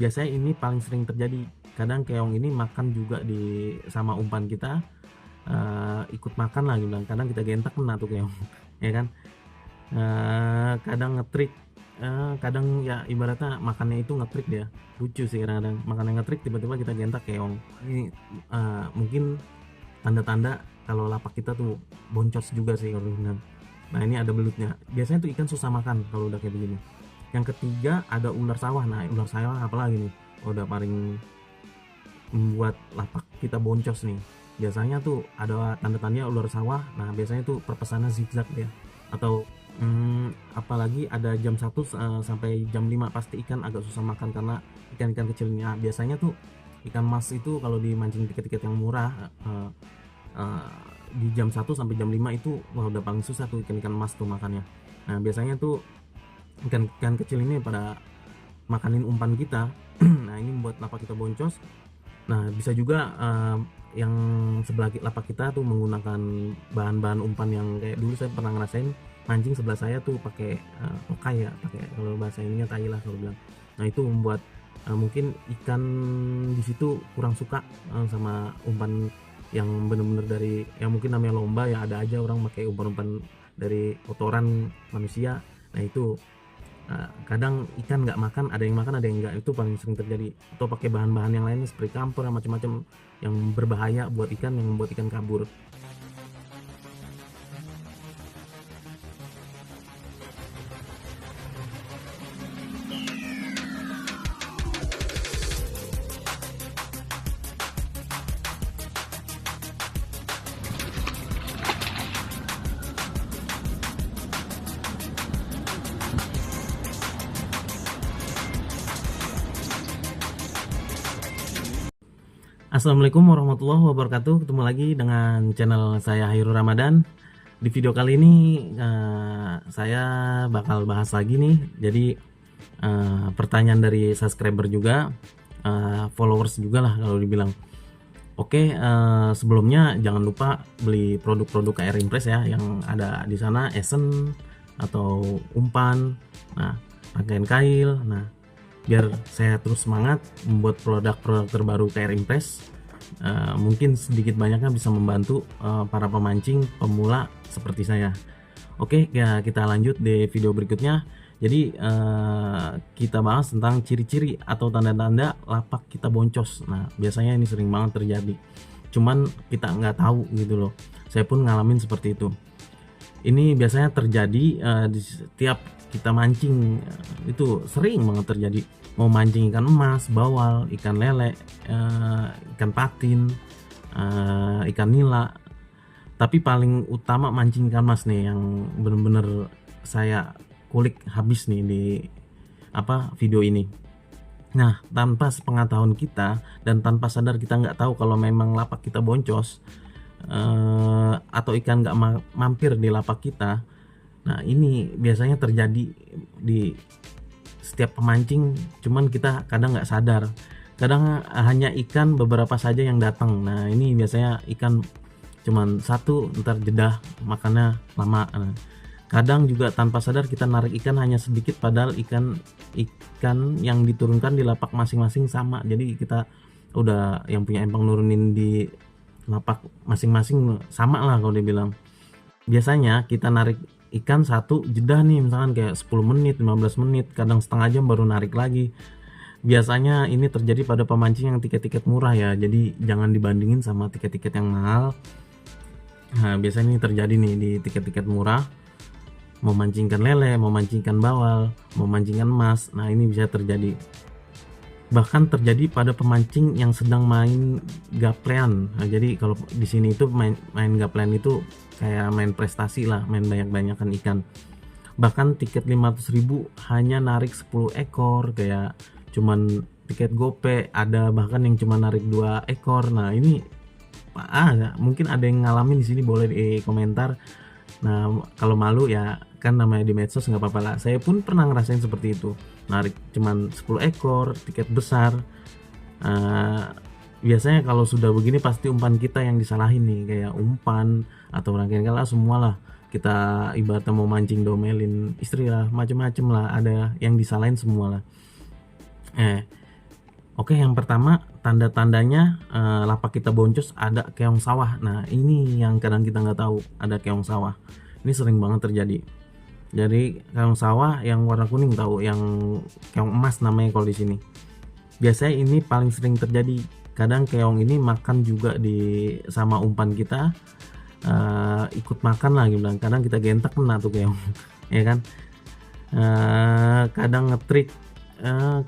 biasanya ini paling sering terjadi. Kadang keong ini makan juga di sama umpan kita, ikut makan lah bilang. Kadang kita gentak kena tuh keong, ya kan. Kadang ngetrik, kadang ya ibaratnya makannya itu ngetrik dia. Lucu sih kadang-kadang makannya ngetrik tiba-tiba kita gentak keong. Ini mungkin tanda-tanda kalau lapak kita tuh boncos juga sih kalau bilang. Nah ini ada belutnya. Biasanya tuh ikan susah makan kalau udah kayak begini. Yang ketiga ada ular sawah. Nah ular sawah apalagi nih, udah paling membuat lapak kita boncos nih. Biasanya tuh ada tanda-tandanya ular sawah. Nah biasanya tuh perpesannya zigzag dia. Atau apalagi ada jam 1 sampai jam 5 pasti ikan agak susah makan karena ikan-ikan kecilnya. Biasanya tuh ikan mas itu kalau dimancing tiket-tiket yang murah, di jam 1 sampai jam 5 itu wah udah paling susah tuh ikan-ikan mas tuh makannya. Nah biasanya tuh ikan-ikan kecil ini pada makanin umpan kita. Nah ini membuat lapak kita boncos. Nah bisa juga yang sebelah lapak kita tuh menggunakan bahan-bahan umpan yang kayak dulu saya pernah ngerasain mancing sebelah saya tuh pakai tokai ya, pakai kalau bahasa ininya tai lah kalau bilang. Nah itu membuat mungkin ikan di situ kurang suka sama umpan yang bener-bener dari yang mungkin namanya lomba ya, ada aja orang pakai umpan-umpan dari kotoran manusia. Nah itu kadang ikan nggak makan, ada yang makan ada yang enggak, itu paling sering terjadi. Atau pakai bahan-bahan yang lain seperti campur macam-macam yang berbahaya buat ikan, yang membuat ikan kabur. Assalamualaikum warahmatullahi wabarakatuh. Ketemu lagi dengan channel saya Hairul Ramadan. Di video kali ini saya bakal bahas lagi nih. Jadi pertanyaan dari subscriber juga, followers juga lah kalau dibilang. Oke, sebelumnya jangan lupa beli produk-produk KR Impress ya yang ada di sana, esen atau umpan, nah rangkaian kail. Nah biar saya terus semangat membuat produk-produk terbaru KR Impress, mungkin sedikit banyaknya bisa membantu para pemancing pemula seperti saya. Oke ya, kita lanjut di video berikutnya. Jadi kita bahas tentang ciri-ciri atau tanda-tanda lapak kita boncos. Nah biasanya ini sering banget terjadi, cuman kita nggak tahu gitu loh. Saya pun ngalamin seperti itu. Ini biasanya terjadi di setiap kita mancing, itu sering banget terjadi. Mau mancing ikan emas, bawal, ikan lele, ikan patin, ikan nila, tapi paling utama mancing ikan emas nih yang bener-bener saya kulik habis nih di video ini. Nah tanpa sepengetahuan kita dan tanpa sadar kita nggak tahu kalau memang lapak kita boncos, atau ikan nggak mampir di lapak kita. Nah ini biasanya terjadi di setiap pemancing, cuman kita kadang nggak sadar. Kadang hanya ikan beberapa saja yang datang. Nah ini biasanya ikan cuman satu, ntar jeda makannya lama. Kadang juga tanpa sadar kita narik ikan hanya sedikit, padahal ikan yang diturunkan di lapak masing-masing sama. Jadi kita udah yang punya empang nurunin di lapak masing-masing sama lah kalau dibilang. Biasanya kita narik ikan satu jeda nih, misalkan kayak 10 menit 15 menit, kadang setengah jam baru narik lagi. Biasanya ini terjadi pada pemancing yang tiket-tiket murah ya, jadi jangan dibandingin sama tiket-tiket yang mahal. Nah biasanya ini terjadi nih di tiket-tiket murah, mau mancingkan lele, mau mancingkan bawal, mau mancingkan emas. Nah ini bisa terjadi, bahkan terjadi pada pemancing yang sedang main gaplean. Nah, jadi kalau di sini itu main gaplean itu kayak main prestasi lah, main banyak-banyakan ikan. Bahkan tiket 500.000 hanya narik 10 ekor, kayak cuman tiket gope ada bahkan yang cuma narik 2 ekor. Nah ini mungkin ada yang ngalamin di sini, boleh di komentar. Nah kalau malu ya kan namanya di medsos, nggak apa-apa lah. Saya pun pernah ngerasain seperti itu, narik cuman 10 ekor tiket besar. Biasanya kalau sudah begini pasti umpan kita yang disalahin nih, kayak umpan atau rangkaian kail semualah. Kita ibaratnya mau mancing domelin istri lah, macem-macem lah, ada yang disalahin semua lah. Oke, yang pertama tanda-tandanya lapak kita boncos ada keong sawah. Nah, ini yang kadang kita nggak tahu ada keong sawah. Ini sering banget terjadi. Jadi keong sawah yang warna kuning, tahu yang keong emas namanya kalau di sini. Biasanya ini paling sering terjadi. Kadang keong ini makan juga di sama umpan kita, ikut makan lah gitu. Kadang kita gentak kena tuh keong, ya kan. Kadang ngetrik,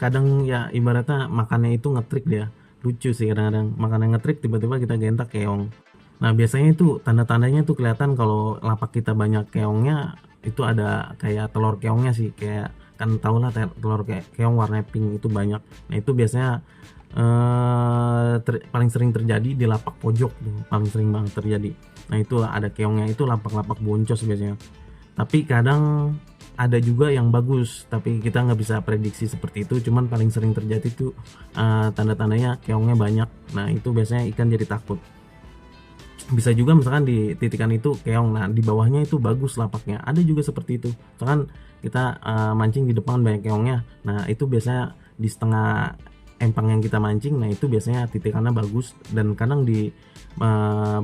kadang ya ibaratnya makannya itu ngetrik dia. Lucu sih kadang-kadang makannya ngetrik tiba-tiba kita gentak keong. Nah, biasanya itu tanda-tandanya tuh kelihatan kalau lapak kita banyak keongnya, itu ada kayak telur keongnya sih, kayak kan tau lah telur keong warna pink itu banyak. Nah, itu biasanya paling sering terjadi di lapak pojok tuh, paling sering banget terjadi. Nah, itu ada keongnya, itu lapak-lapak boncos biasanya. Tapi kadang ada juga yang bagus, tapi kita nggak bisa prediksi seperti itu. Cuman paling sering terjadi tuh tanda-tandanya keongnya banyak. Nah, itu biasanya ikan jadi takut. Bisa juga misalkan di titikan itu keong, nah di bawahnya itu bagus lapaknya, ada juga seperti itu. Misalkan kita mancing di depan banyak keongnya, nah itu biasanya di setengah empang yang kita mancing, nah itu biasanya titikannya bagus. Dan kadang di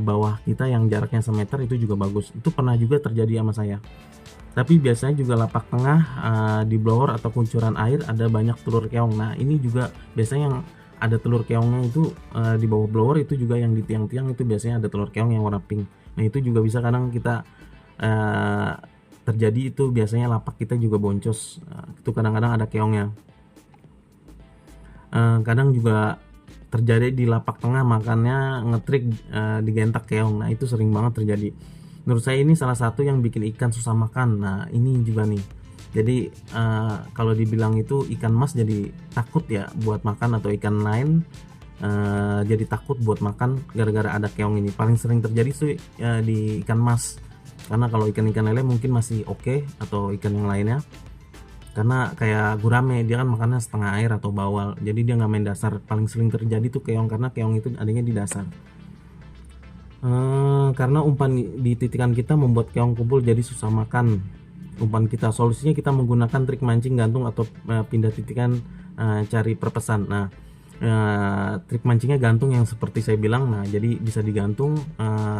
bawah kita yang jaraknya semeter itu juga bagus. Itu pernah juga terjadi sama saya. Tapi biasanya juga lapak tengah di blower atau kuncuran air ada banyak telur keong. Nah, ini juga biasanya yang ada telur keongnya itu di bawah blower, itu juga yang di tiang-tiang itu biasanya ada telur keong yang warna pink. Nah, itu juga bisa kadang kita terjadi, itu biasanya lapak kita juga boncos. Itu kadang-kadang ada keongnya. Kadang juga terjadi di lapak tengah makannya ngetrik, digentak keong. Nah, itu sering banget terjadi. Menurut saya ini salah satu yang bikin ikan susah makan. Nah, ini juga nih. Jadi kalau dibilang itu ikan mas jadi takut ya buat makan, atau ikan lain jadi takut buat makan gara-gara ada keong ini. Paling sering terjadi sih di ikan mas. Karena kalau ikan-ikan lele mungkin masih oke, atau ikan yang lainnya. Karena kayak gurame, dia kan makannya setengah air atau bawal. Jadi dia nggak main dasar. Paling sering terjadi tuh keong, karena keong itu adanya di dasar. Karena umpan di titikan kita membuat keong kumpul jadi susah makan umpan kita. Solusinya kita menggunakan trik mancing gantung atau pindah titikan cari perpesan. Nah, trik mancingnya gantung yang seperti saya bilang. Nah, jadi bisa digantung,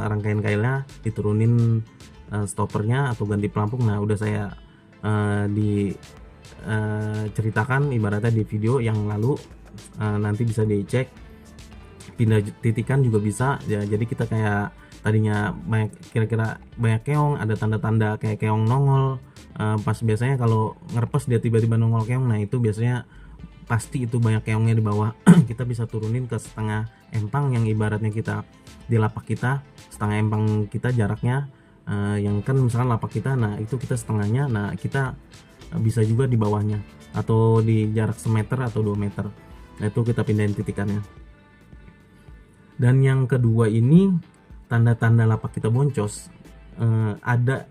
rangkaian kailnya diturunin stoppernya atau ganti pelampung. Nah, udah saya ceritakan ibaratnya di video yang lalu, nanti bisa dicek. Pindah titikan juga bisa ya. Jadi kita kayak tadinya kira-kira banyak keong, ada tanda-tanda kayak keong nongol, pas biasanya kalau ngerpes dia tiba-tiba nongol keong, nah itu biasanya pasti itu banyak keongnya di bawah. Kita bisa turunin ke setengah empang yang ibaratnya kita di lapak kita, setengah empang kita jaraknya, yang kan misalkan lapak kita, nah itu kita setengahnya, nah kita bisa juga di bawahnya atau di jarak semeter atau 2 meter. Nah, itu kita pindahin titikannya. Dan yang kedua ini tanda-tanda lapak kita boncos, ada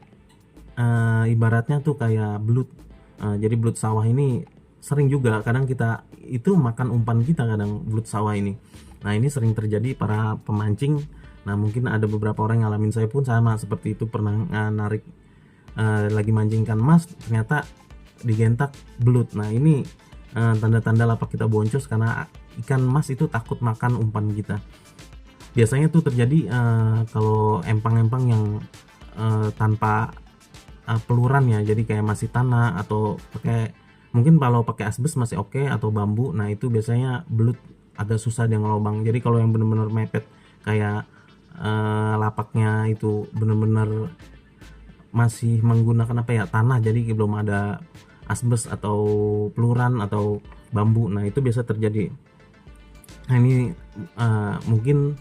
ibaratnya tuh kayak belut. Jadi belut sawah ini sering juga kadang kita itu makan umpan kita, kadang belut sawah ini. Nah, ini sering terjadi para pemancing. Nah, mungkin ada beberapa orang yang ngalamin, saya pun sama seperti itu, pernah narik lagi mancing ikan mas, ternyata digentak belut. Nah, ini tanda-tanda lapak kita boncos karena ikan mas itu takut makan umpan kita. Biasanya tuh terjadi kalau empang-empang yang tanpa peluran ya, jadi kayak masih tanah atau pakai, mungkin kalau pakai asbes masih oke, atau bambu. Nah, itu biasanya belut agak susah dia ngelobang. Jadi kalau yang bener-bener mepet kayak lapaknya itu bener-bener masih menggunakan apa ya, tanah, jadi belum ada asbes atau peluran atau bambu, nah itu biasa terjadi. Nah, ini mungkin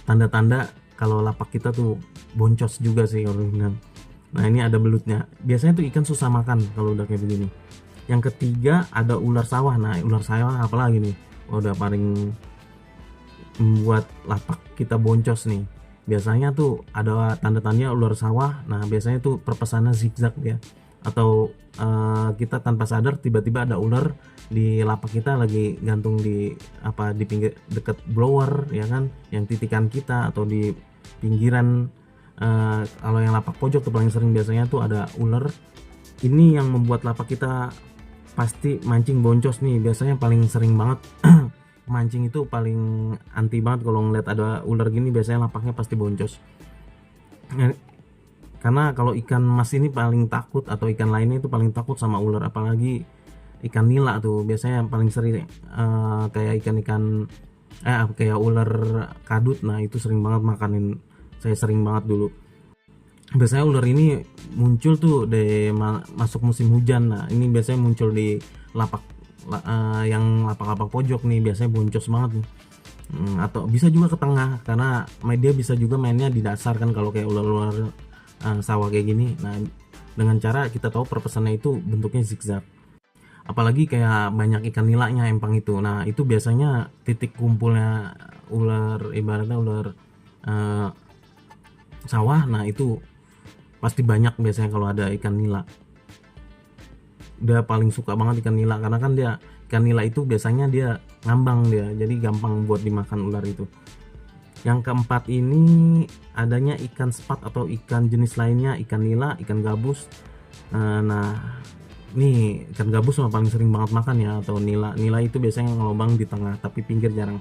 tanda-tanda kalau lapak kita tuh boncos juga sih kalau bilang. Nah, ini ada belutnya. Biasanya tuh ikan susah makan kalau udah kayak begini. Yang ketiga ada ular sawah. Nah, ular sawah apalagi nih, udah paling membuat lapak kita boncos nih. Biasanya tuh ada tanda-tandanya ular sawah. Nah, biasanya tuh perpesannya zigzag ya, atau kita tanpa sadar tiba-tiba ada ular di lapak kita lagi gantung di pinggir deket blower ya kan, yang titikan kita, atau di pinggiran. Kalau yang lapak pojok tuh paling sering biasanya tuh ada ular. Ini yang membuat lapak kita pasti mancing boncos nih, biasanya paling sering banget mancing itu paling anti banget kalau ngeliat ada ular gini, biasanya lapaknya pasti boncos. Karena kalau ikan mas ini paling takut, atau ikan lainnya itu paling takut sama ular, apalagi ikan nila tuh biasanya paling sering kayak ikan-ikan kayak ular kadut. Nah itu sering banget makanin, saya sering banget dulu. Biasanya ular ini muncul tuh masuk musim hujan. Nah ini biasanya muncul di lapak yang lapak-lapak pojok nih, biasanya boncos banget nih. Atau bisa juga ke tengah, karena dia bisa juga mainnya di dasar kan kalau kayak ular-ular sawah kayak gini. Nah dengan cara kita tahu perpesannya itu bentuknya zigzag. Apalagi kayak banyak ikan nilanya empang itu. Nah itu biasanya titik kumpulnya ular, ibaratnya ular sawah. Nah itu pasti banyak biasanya kalau ada ikan nila. Dia paling suka banget ikan nila, karena kan dia ikan nila itu biasanya dia ngambang, dia jadi gampang buat dimakan ular itu. Yang keempat ini adanya ikan sepat atau ikan jenis lainnya, ikan nila, ikan gabus. Nah nih ikan gabus mah paling sering banget makan ya, atau nila. Nila itu biasanya ngelobang di tengah tapi pinggir jarang.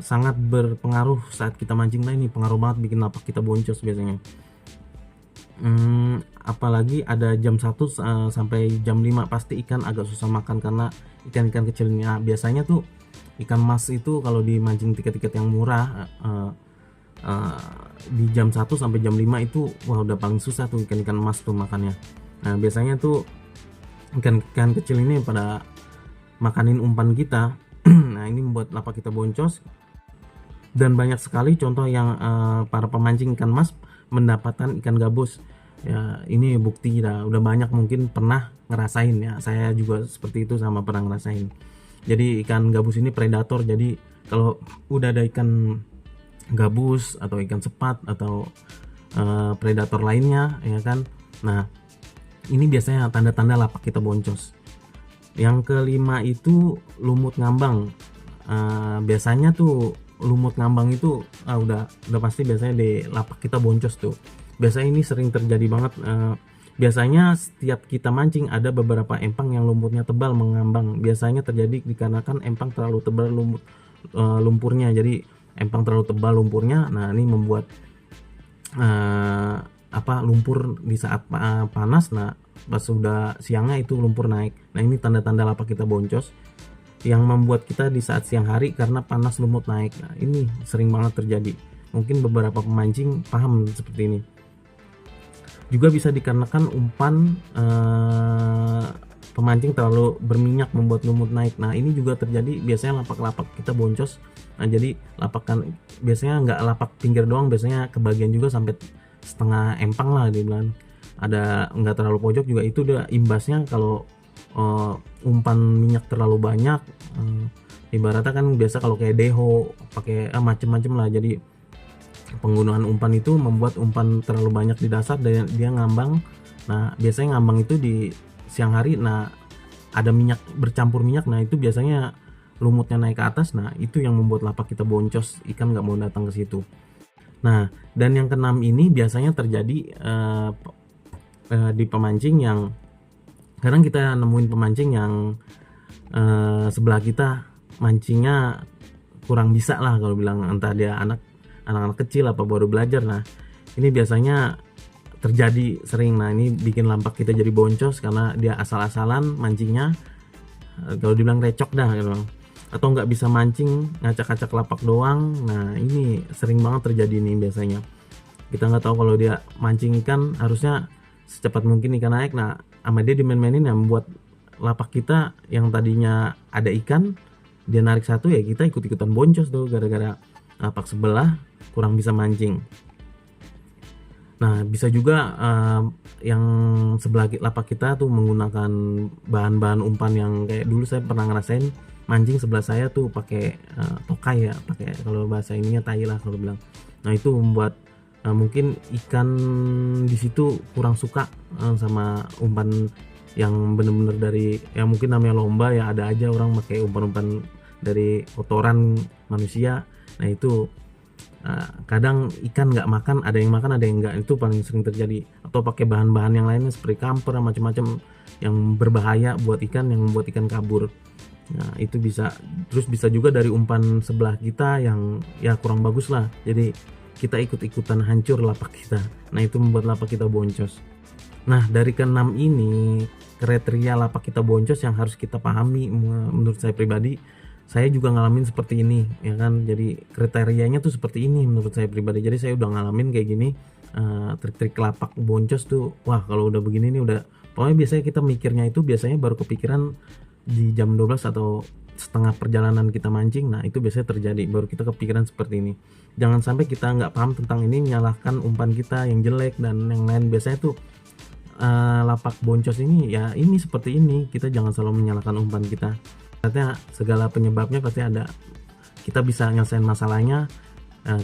Sangat berpengaruh saat kita mancing. Nah ini pengaruh banget, bikin lapak kita boncos biasanya. Apalagi ada jam 1 sampai jam 5 pasti ikan agak susah makan, karena ikan-ikan kecilnya. Biasanya tuh ikan mas itu kalau dimancing tiket-tiket yang murah di jam 1 sampai jam 5 itu wah udah paling susah tuh ikan-ikan mas tuh makannya. Nah biasanya tuh ikan-ikan kecil ini pada makanin umpan kita. Nah ini membuat lapak kita boncos, dan banyak sekali contoh yang para pemancing ikan mas mendapatkan ikan gabus. Ya ini bukti udah banyak mungkin pernah ngerasain ya, saya juga seperti itu, sama pernah ngerasain. Jadi ikan gabus ini predator, jadi kalau udah ada ikan gabus atau ikan sepat atau predator lainnya ya kan, nah ini biasanya tanda-tanda lapak kita boncos. Yang kelima itu lumut ngambang. Biasanya tuh lumut ngambang itu udah pasti biasanya di lapak kita boncos tuh. Biasanya ini sering terjadi banget. Biasanya setiap kita mancing ada beberapa empang yang lumutnya tebal mengambang. Biasanya terjadi dikarenakan empang terlalu tebal lumpurnya. Jadi empang terlalu tebal lumpurnya. Nah ini membuat lumpur di saat panas. Nah pas sudah siangnya itu lumpur naik. Nah ini tanda-tanda lapak kita boncos yang membuat kita di saat siang hari karena panas lumut naik. Nah ini sering banget terjadi. Mungkin beberapa pemancing paham seperti ini. Juga bisa dikarenakan umpan pemancing terlalu berminyak membuat lumut naik. Nah ini juga terjadi, biasanya lapak-lapak kita boncos. Nah jadi lapakan biasanya nggak lapak pinggir doang, biasanya kebagian juga sampai setengah empang lah dibilang. Ada nggak terlalu pojok juga, itu udah imbasnya kalau umpan minyak terlalu banyak. Ibaratnya kan biasa kalau kayak deho pakai macem-macem lah, jadi penggunaan umpan itu membuat umpan terlalu banyak di dasar dan dia ngambang. Nah biasanya ngambang itu di siang hari. Nah ada minyak, bercampur minyak. Nah itu biasanya lumutnya naik ke atas. Nah itu yang membuat lapak kita boncos, ikan nggak mau datang ke situ. Nah dan yang keenam ini biasanya terjadi di pemancing yang kadang kita nemuin pemancing yang sebelah kita mancingnya kurang bisa lah kalau bilang, entah dia anak-anak kecil apa baru belajar. Nah ini biasanya terjadi sering. Nah ini bikin lapak kita jadi boncos karena dia asal-asalan mancingnya, kalau dibilang recok dah gitu, atau nggak bisa mancing, ngacak-ngacak lapak doang. Nah ini sering banget terjadi nih biasanya. Kita nggak tahu kalau dia mancing ikan harusnya secepat mungkin ikan naik. Nah sama dia dimain-mainin yang membuat lapak kita yang tadinya ada ikan, dia narik satu ya kita ikut-ikutan boncos tuh, gara-gara lapak sebelah kurang bisa mancing. Nah bisa juga yang sebelah lapak kita tuh menggunakan bahan-bahan umpan yang kayak dulu saya pernah ngerasain mancing sebelah saya tuh pakai tokai ya, pakai kalau bahasa ininya tai lah kalau bilang. Nah itu membuat mungkin ikan di situ kurang suka sama umpan yang bener-bener dari, ya mungkin namanya lomba ya, ada aja orang pakai umpan-umpan dari kotoran manusia. Nah itu kadang ikan nggak makan, ada yang makan ada yang nggak, itu paling sering terjadi. Atau pakai bahan-bahan yang lainnya seperti kamper macam-macam yang berbahaya buat ikan, yang membuat ikan kabur. Nah itu bisa, terus bisa juga dari umpan sebelah kita yang ya kurang bagus lah, jadi kita ikut-ikutan hancur lapak kita. Nah itu membuat lapak kita boncos. Nah dari keenam ini kriteria lapak kita boncos yang harus kita pahami, menurut saya pribadi, saya juga ngalamin seperti ini ya kan. Jadi kriterianya tuh seperti ini menurut saya pribadi, jadi saya udah ngalamin kayak gini. Trik-trik lapak boncos tuh, wah kalau udah begini nih udah, pokoknya biasanya kita mikirnya itu biasanya baru kepikiran di jam 12 atau setengah perjalanan kita mancing. Nah itu biasanya terjadi, baru kita kepikiran seperti ini. Jangan sampai kita nggak paham tentang ini menyalahkan umpan kita yang jelek dan yang lain. Biasanya tuh lapak boncos ini ya ini seperti ini, kita jangan selalu menyalahkan umpan kita. Artinya segala penyebabnya pasti ada, kita bisa nyelesain masalahnya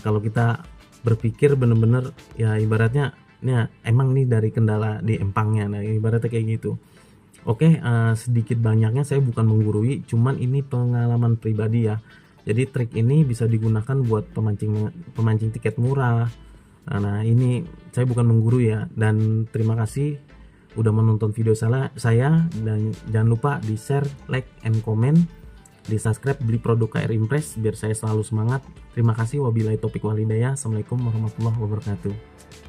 kalau kita berpikir bener-bener ya, ibaratnya ya emang nih dari kendala di empangnya. Nah ibaratnya kayak gitu. Oke, sedikit banyaknya saya bukan menggurui, cuman ini pengalaman pribadi ya. Jadi trik ini bisa digunakan buat pemancing tiket murah. Nah ini saya bukan menggurui ya, dan terima kasih udah menonton video saya, dan jangan lupa di share, like, and comment, di subscribe, beli produk KR Impress biar saya selalu semangat. Terima kasih, wabillahi taufiq walhidayah. Assalamualaikum warahmatullahi wabarakatuh.